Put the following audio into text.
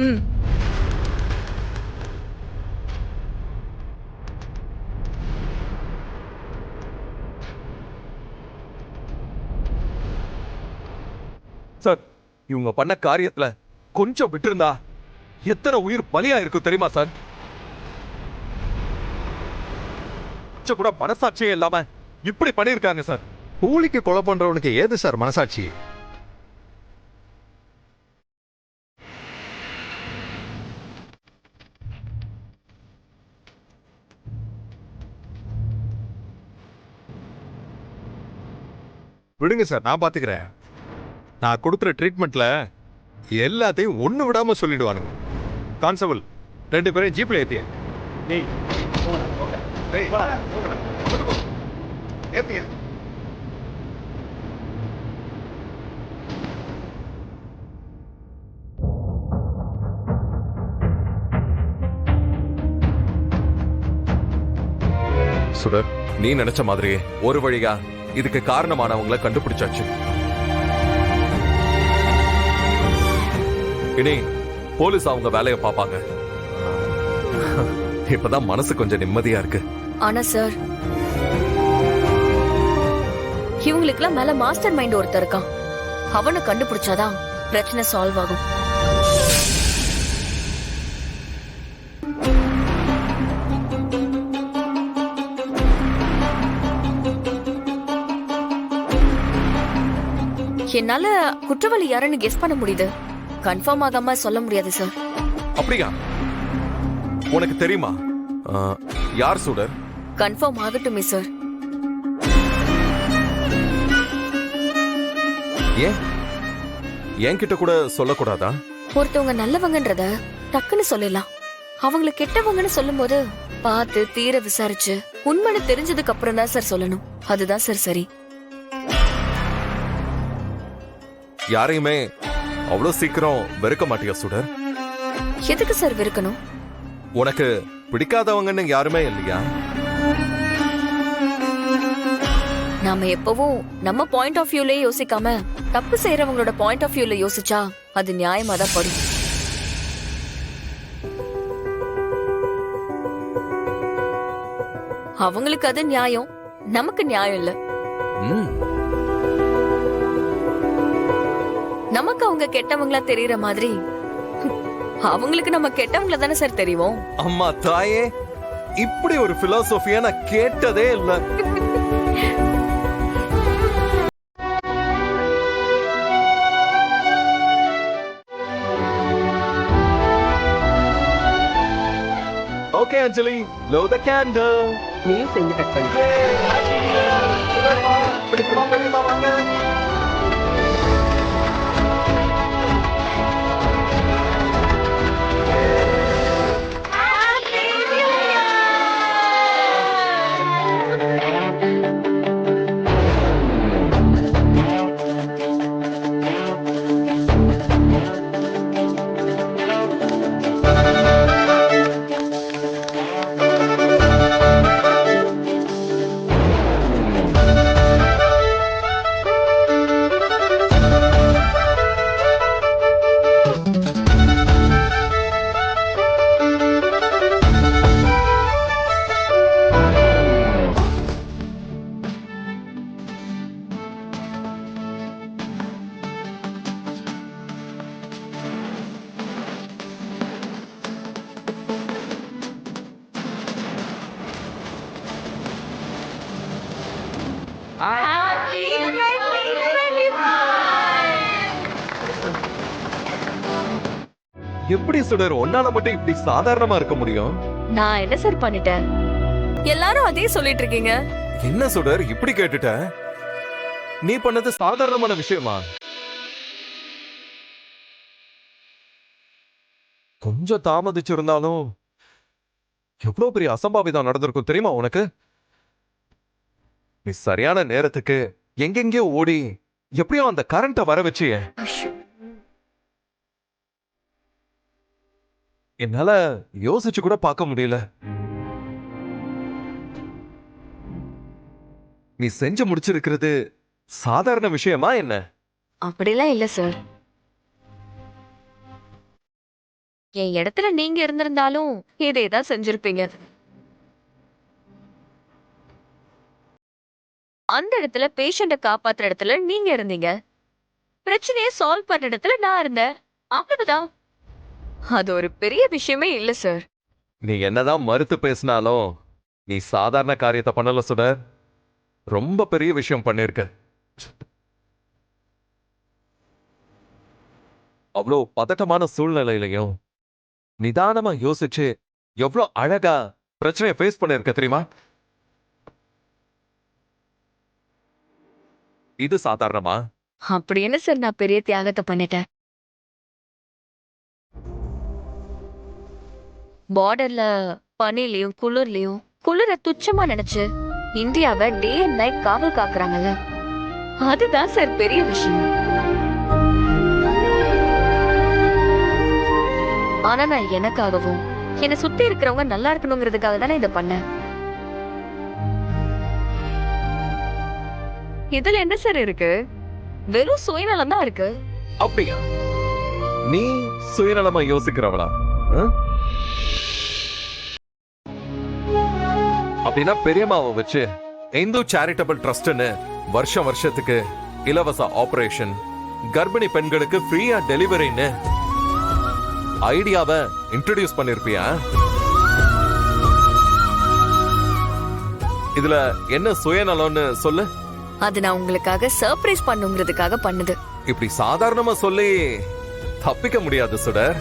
ம். சார், இவங்க பண்ண காரியத்துல கொஞ்சம் விட்டிருந்தா எத்தனை உயிர் பலியா இருக்கும் தெரியுமா சார்? கொஞ்சம் கூட மனசாட்சியே இல்லாம இப்படி பண்ணிருக்காங்க சார். கூலிக்கு கொலை பண்றவனுக்கு ஏது சார் மனசாட்சி? விடுங்க சார், நான் பாத்துக்கிறேன். நான் கொடுக்குற ட்ரீட்மெண்ட்ல எல்லாத்தையும் ஒண்ணு விடாம சொல்லிடுவானுங்க. கான்ஸ்டபிள், 2 பேரையும் ஜீப்ல ஏத்திய. ஏத்திய. சுடர், நீ நினைச்ச மாதிரியே ஒரு வழியா இதுக்கு காரணமானவங்களை கண்டுபிடிச்சாச்சு. இனி போலீஸ் அவங்க வேலையை பார்ப்பாங்க. இப்பதான் மனசு கொஞ்சம் நிம்மதியா இருக்கு. ஆனா சார், இவங்களுக்குலாம் மேல மாஸ்டர் மைண்ட் ஒருத்தர் இருக்கான். அவனை கண்டுபிடிச்சாதான் பிரச்சனை சால்வ் ஆகும். என்னால குற்றவாளி யாருன்னு கெஸ் பண்ண முடியுது. கன்ஃபார்ம் ஆகாம சொல்ல முடியாது சார். அப்படியா? உனக்கு தெரியுமா யார் சுடர்? கன்ஃபார்ம் ஆகட்டுமே சார். ஏன் என்கிட்ட கூட சொல்லக்கூடாதா? ஒருத்தவங்க நல்லவங்கன்றத டக்குன்னு சொல்லலாம். அவங்கள கெட்டவங்கன்னு சொல்லும்போது பார்த்து தீர விசாரிச்சு உண்மைன்னு தெரிஞ்சதுக்கு அப்புறம் தான் சார் சொல்லணும். அதுதான் சார் சரி. யாரையுமே அவ்வளவு சீக்கிரம் வெறுக்க மாட்டியா சுடர்? எதுக்கு சார் வெறுக்கணும்? உனக்கு பிடிக்காதவங்கன்னு யாருமே இல்லையா? நாம எப்பவும் நம்ம பாயிண்ட் ஆஃப் வியூலயே யோசிக்காம தப்பு செய்யறவங்களோட பாயிண்ட் ஆஃப் வியூல யோசிச்சா அது நியாயமா தான் படும். அவங்களுக்கு அது நியாயம், நமக்கு நியாயம் இல்ல. நமக்கு அவங்க கெட்டவங்களா தெரியற மாதிரி அவங்களுக்கு நம்ம கெட்டவங்கள தானே சார் தெரியும். அம்மா தாயே, இப்படி ஒரு பிலாசபியா நான் கேட்டதே இல்ல. Okay, Anjali, blow the candle. நீ செஞ்சு கட் பண்ணு. எப்படி சுடர் உன்னால மட்டும் இப்படி சாதாரணமா இருக்க முடியும்? நான் என்ன சார் பண்ணிட்டேன்? எல்லாரும் அதே சொல்லிட்டு இருக்கீங்க. என்ன சுடர் இப்படி கேட்டுட்ட? நீ பண்ணது சாதாரணமான விஷயமா? கொஞ்சம் தாமதிச்சிருந்தாலும் எவ்வளவு பெரிய அசம்பாவிதம் நடந்திருக்கும் தெரியுமா உனக்கு? நீ சரியான நேரத்துக்கு எங்கெங்கயோ ஓடி எப்படியோ அந்த கரண்ட வர வச்சியே. என்னால யோசிச்சு கூட பார்க்க முடியல. நீ செஞ்சு முடிச்சிருக்கிறது சாதாரண விஷயமா என்ன? அப்படிலாம் இல்ல சார். என் இடத்துல நீங்க இருந்திருந்தாலும் இதேதான் செஞ்சிருப்பீங்க. அந்த இடத்துல பேஷண்ட காப்பாத்துற இடத்துல நீங்க இருந்தீங்க. பிரச்சனையை சால்வ் பண்ற இடத்துல நான் இருந்தேன். அவ்வளவுதான். அது ஒரு பெரிய விஷயமே இல்ல சார். நீ என்னதான் மறுத்து பேசினாலும் நீ சாதாரண காரியத்தை பண்ணல சுடர். ரொம்ப பெரிய விஷயம் பண்ணிருக்க. அவ்வளோ பதட்டமான சூழ்நிலையிலையும் நிதானமா யோசிச்சு எவ்வளோ அழகா பிரச்சனையை ஃபேஸ் பண்ணிருக்க தெரியுமா? இது சாதாரணமா? அப்படி என்ன சார் நான் பெரிய தியாகத்தை பண்ணிட்டேன்? பார்டர்ல பனிலையும் குளிர்லயும் குளிர துச்சமா நினைச்சு இந்தியாவை டே அண்ட் நைட் காவல் காக்குறாங்கல்ல, அதுதான் சார் பெரிய விஷயம். ஆனா நான் எனக்காகவும் என்னை சுத்தி இருக்கிறவங்க நல்லா இருக்கணுங்கிறதுக்காக தானே இதை பண்ணேன். இதுல என்ன சார் இருக்கு? வெறும் சுயநலம் தான் இருக்கு. அப்படியா? நீ சுயநலமா யோசிக்கிறவளா? அப்படின்னா பெரியம்மாவை வச்சு இந்து சேரிட்டபிள் ட்ரஸ்ட்னு வருஷத்துக்கு இலவச ஆபரேஷன், கர்ப்பிணி பெண்களுக்கு ஃப்ரீயா டெலிவரின்னு ஐடியாவை இன்ட்ரோடியூஸ் பண்ணிருப்பியா? இதுல என்ன சுயநலம்னு சொல்லு. அது நான் உங்களுக்காக சர்ப்ரைஸ் பண்ணுங்கிறதுக்காக பண்ணுது. இப்படி சாதாரணமா சொல்லி தப்பிக்க முடியாது சுடர்.